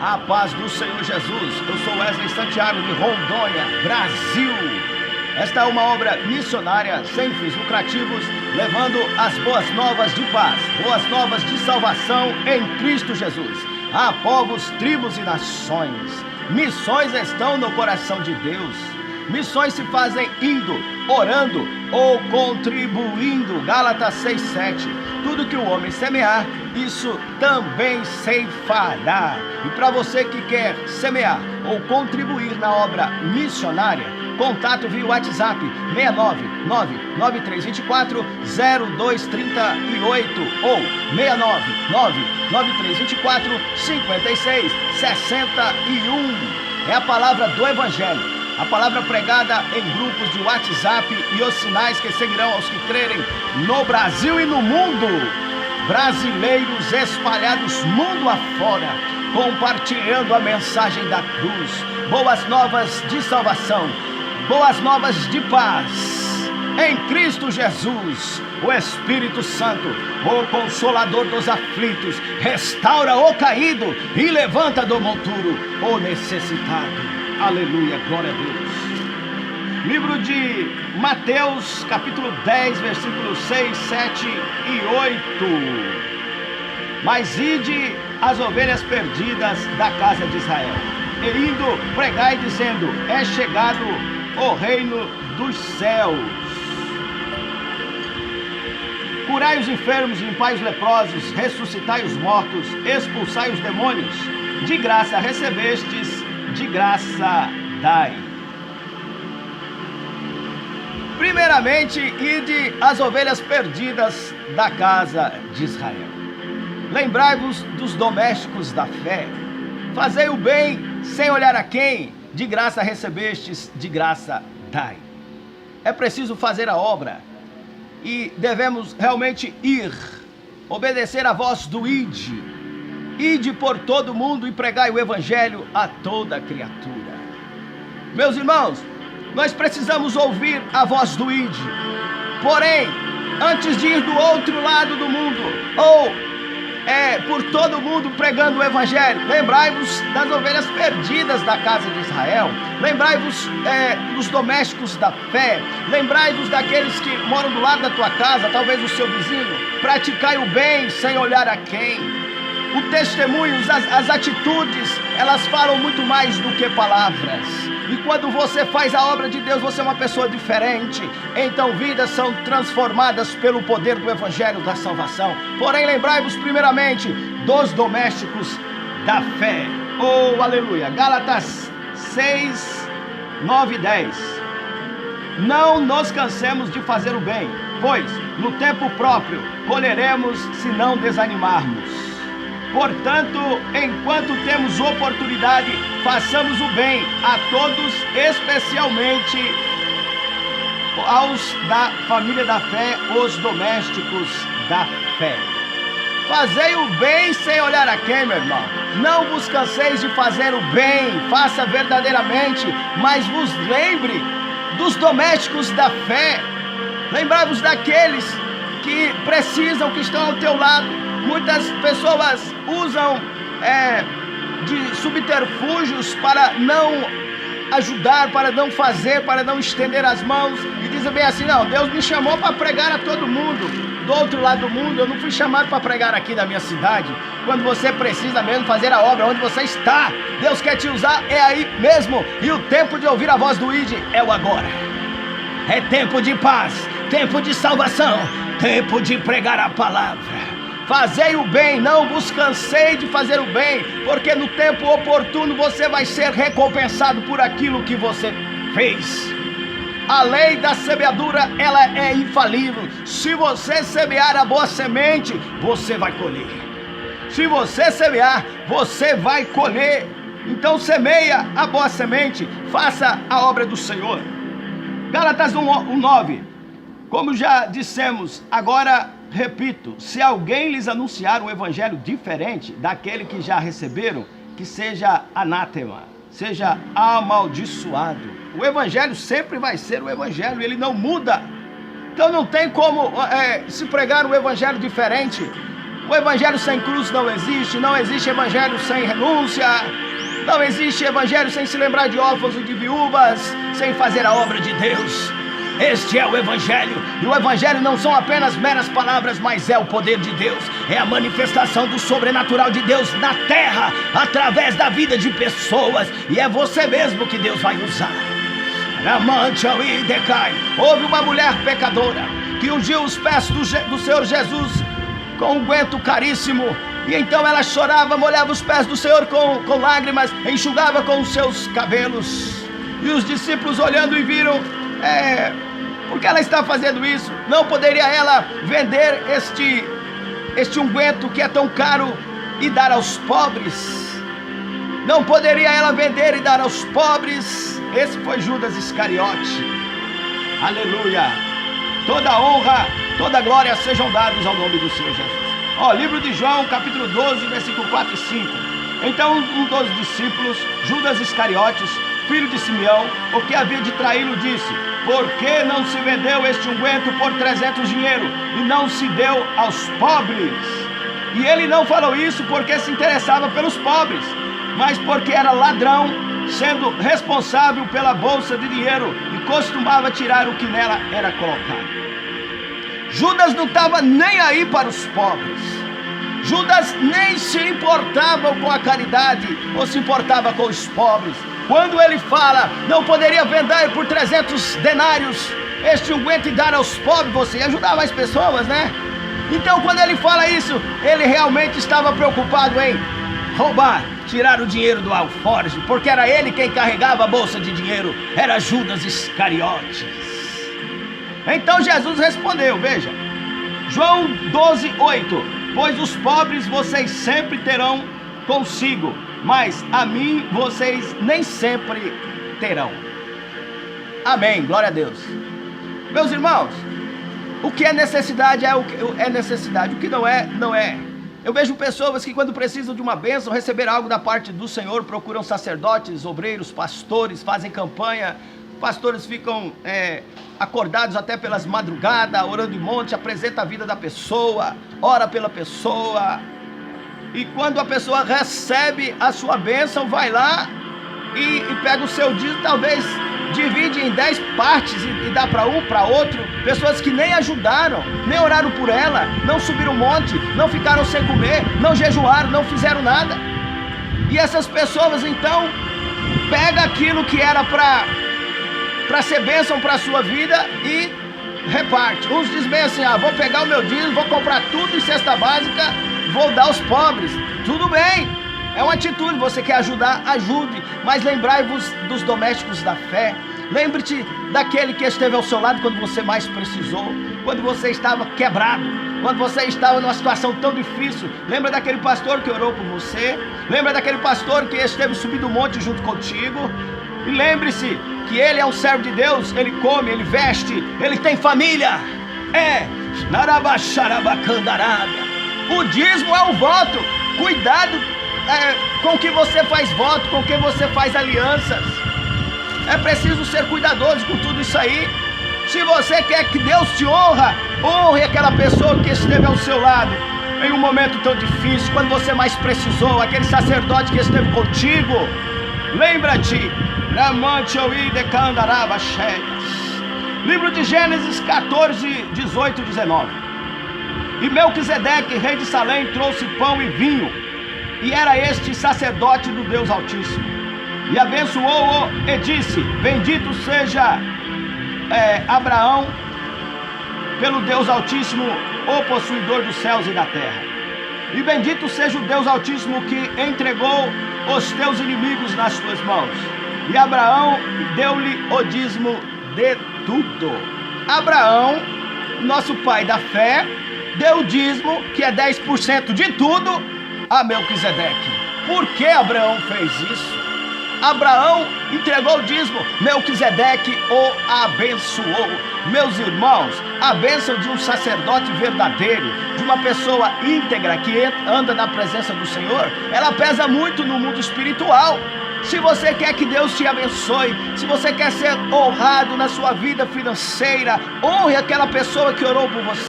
A paz do Senhor Jesus. Eu sou Wesley Santiago de Rondônia, Brasil. Esta é uma obra missionária sem fins lucrativos, levando as boas novas de paz, boas novas de salvação em Cristo Jesus a povos, tribos e nações. Missões estão no coração de Deus. Missões se fazem indo, orando ou contribuindo. Gálatas 6:7. Tudo que o homem semear, isso também ceifará. E para você que quer semear ou contribuir na obra missionária, contato via WhatsApp 699-9324-0238 ou 699-9324-5661. É a palavra do Evangelho. A palavra pregada em grupos de WhatsApp e os sinais que seguirão aos que crerem no Brasil e no mundo. Brasileiros espalhados mundo afora, compartilhando a mensagem da cruz. Boas novas de salvação, boas novas de paz. Em Cristo Jesus, o Espírito Santo, o Consolador dos aflitos, restaura o caído e levanta do monturo o necessitado. Aleluia, glória a Deus. Livro de Mateus, capítulo 10, versículos 6, 7 e 8. Mas ide as ovelhas perdidas da casa de Israel, e indo pregai dizendo, é chegado o reino dos céus. Curai os enfermos, limpai os leprosos, ressuscitai os mortos, expulsai os demônios. De graça recebestes, de graça dai. Primeiramente, ide as ovelhas perdidas da casa de Israel. Lembrai-vos dos domésticos da fé. Fazei o bem sem olhar a quem. De graça recebestes, de graça dai. É preciso fazer a obra e devemos realmente ir, obedecer a voz do ide. Ide por todo mundo e pregai o evangelho a toda criatura. Meus irmãos, nós precisamos ouvir a voz do ide. Porém, antes de ir do outro lado do mundo, ou por todo mundo pregando o evangelho, lembrai-vos das ovelhas perdidas da casa de Israel. Lembrai-vos dos domésticos da fé. Lembrai-vos daqueles que moram do lado da tua casa, talvez o seu vizinho. Praticai o bem sem olhar a quem. O testemunho, as atitudes, elas falam muito mais do que palavras. E quando você faz a obra de Deus, você é uma pessoa diferente. Então vidas são transformadas pelo poder do Evangelho da salvação. Porém, lembrai-vos primeiramente dos domésticos da fé. Oh, aleluia. Gálatas 6, 9 e 10. Não nos cansemos de fazer o bem, pois no tempo próprio colheremos se não desanimarmos. Portanto, enquanto temos oportunidade, façamos o bem a todos, especialmente aos da família da fé, os domésticos da fé. Fazei o bem sem olhar a quem, meu irmão. Não vos canseis de fazer o bem, faça verdadeiramente, mas vos lembre dos domésticos da fé. Lembrai-vos daqueles que precisam, que estão ao teu lado. Muitas pessoas usam de subterfúgios para não ajudar, para não fazer, para não estender as mãos. E dizem bem assim, não, Deus me chamou para pregar a todo mundo. Do outro lado do mundo, eu não fui chamado para pregar aqui na minha cidade. Quando você precisa mesmo fazer a obra onde você está, Deus quer te usar, é aí mesmo. E o tempo de ouvir a voz do ide é o agora. É tempo de paz, tempo de salvação, tempo de pregar a palavra. Fazei o bem, não vos cansei de fazer o bem, porque no tempo oportuno você vai ser recompensado por aquilo que você fez. A lei da semeadura, ela é infalível. Se você semear a boa semente, você vai colher. Se você semear, você vai colher. Então semeia a boa semente, faça a obra do Senhor. Gálatas 1:9. Como já dissemos, agora repito, se alguém lhes anunciar um evangelho diferente daquele que já receberam, que seja anátema, seja amaldiçoado. O evangelho sempre vai ser o evangelho, ele não muda. Então não tem como se pregar um evangelho diferente. O evangelho sem cruz não existe. Não existe evangelho sem renúncia. Não existe evangelho sem se lembrar de órfãos e de viúvas, sem fazer a obra de Deus. Este é o evangelho. E o evangelho não são apenas meras palavras, mas é o poder de Deus. É a manifestação do sobrenatural de Deus na terra, através da vida de pessoas. E é você mesmo que Deus vai usar. Houve uma mulher pecadora que ungiu os pés do Senhor Jesus com um unguento caríssimo. E então ela chorava, molhava os pés do Senhor com lágrimas, enxugava com os seus cabelos. E os discípulos olhando e viram, por que ela está fazendo isso? Não poderia ela vender este unguento que é tão caro e dar aos pobres? Não poderia ela vender e dar aos pobres? Esse foi Judas Iscariote. Aleluia! Toda honra, toda glória sejam dados ao nome do Senhor Jesus. Livro de João, capítulo 12, versículo 4 e 5. Então um dos discípulos, Judas Iscariotes, filho de Simeão, o que havia de traí-lo, disse: por que não se vendeu este unguento por 300 dinheiro e não se deu aos pobres? E ele não falou isso porque se interessava pelos pobres, mas porque era ladrão, sendo responsável pela bolsa de dinheiro e costumava tirar o que nela era colocado. Judas não estava nem aí para os pobres. Judas nem se importava com a caridade ou se importava com os pobres. Quando ele fala, não poderia vender por 300 denários este unguento e dar aos pobres, você ia ajudar mais pessoas, né? Então quando ele fala isso, ele realmente estava preocupado em roubar, tirar o dinheiro do alforje, porque era ele quem carregava a bolsa de dinheiro, era Judas Iscariotes. Então Jesus respondeu, veja, João 12, 8: pois os pobres vocês sempre terão consigo, mas a mim vocês nem sempre terão. Amém, glória a Deus. Meus irmãos, o que é necessidade é necessidade, o que não é, não é. Eu vejo pessoas que quando precisam de uma bênção, receber algo da parte do Senhor, procuram sacerdotes, obreiros, pastores, fazem campanha. Pastores ficam acordados até pelas madrugadas, orando em monte, apresenta a vida da pessoa, ora pela pessoa. E quando a pessoa recebe a sua bênção, vai lá e pega o seu dízimo, talvez divide em 10 partes e dá para um, para outro. Pessoas que nem ajudaram, nem oraram por ela, não subiram o monte, não ficaram sem comer, não jejuaram, não fizeram nada. E essas pessoas então pegam aquilo que era para ser bênção para a sua vida e reparte. Uns dizem bem assim, vou pegar o meu dízimo, vou comprar tudo em cesta básica, vou dar aos pobres. Tudo bem, é uma atitude, você quer ajudar, ajude, mas lembrai-vos dos domésticos da fé. Lembre-te daquele que esteve ao seu lado quando você mais precisou, quando você estava quebrado, quando você estava numa situação tão difícil. Lembra daquele pastor que orou por você? Lembra daquele pastor que esteve subindo o monte junto contigo? E lembre-se que ele é um servo de Deus, ele come, ele veste, ele tem família. O dízimo é o voto. Cuidado com que você faz voto, com quem você faz alianças. É preciso ser cuidadoso com tudo isso aí. Se você quer que Deus te honre aquela pessoa que esteve ao seu lado em um momento tão difícil, quando você mais precisou, aquele sacerdote que esteve contigo. Lembra-te. Livro de Gênesis 14, 18 e 19. E Melquisedeque, rei de Salém, trouxe pão e vinho, e era este sacerdote do Deus Altíssimo. E abençoou-o e disse: bendito seja Abraão pelo Deus Altíssimo, o possuidor dos céus e da terra. E bendito seja o Deus Altíssimo que entregou os teus inimigos nas tuas mãos. E Abraão deu-lhe o dízimo de tudo. Abraão, nosso pai da fé, deu o dízimo, que é 10% de tudo, a Melquisedeque. Por que Abraão fez isso? Abraão entregou o dízimo, Melquisedeque o abençoou. Meus irmãos, a bênção de um sacerdote verdadeiro, de uma pessoa íntegra que anda na presença do Senhor, ela pesa muito no mundo espiritual. Se você quer que Deus te abençoe, se você quer ser honrado na sua vida financeira, honre aquela pessoa que orou por você.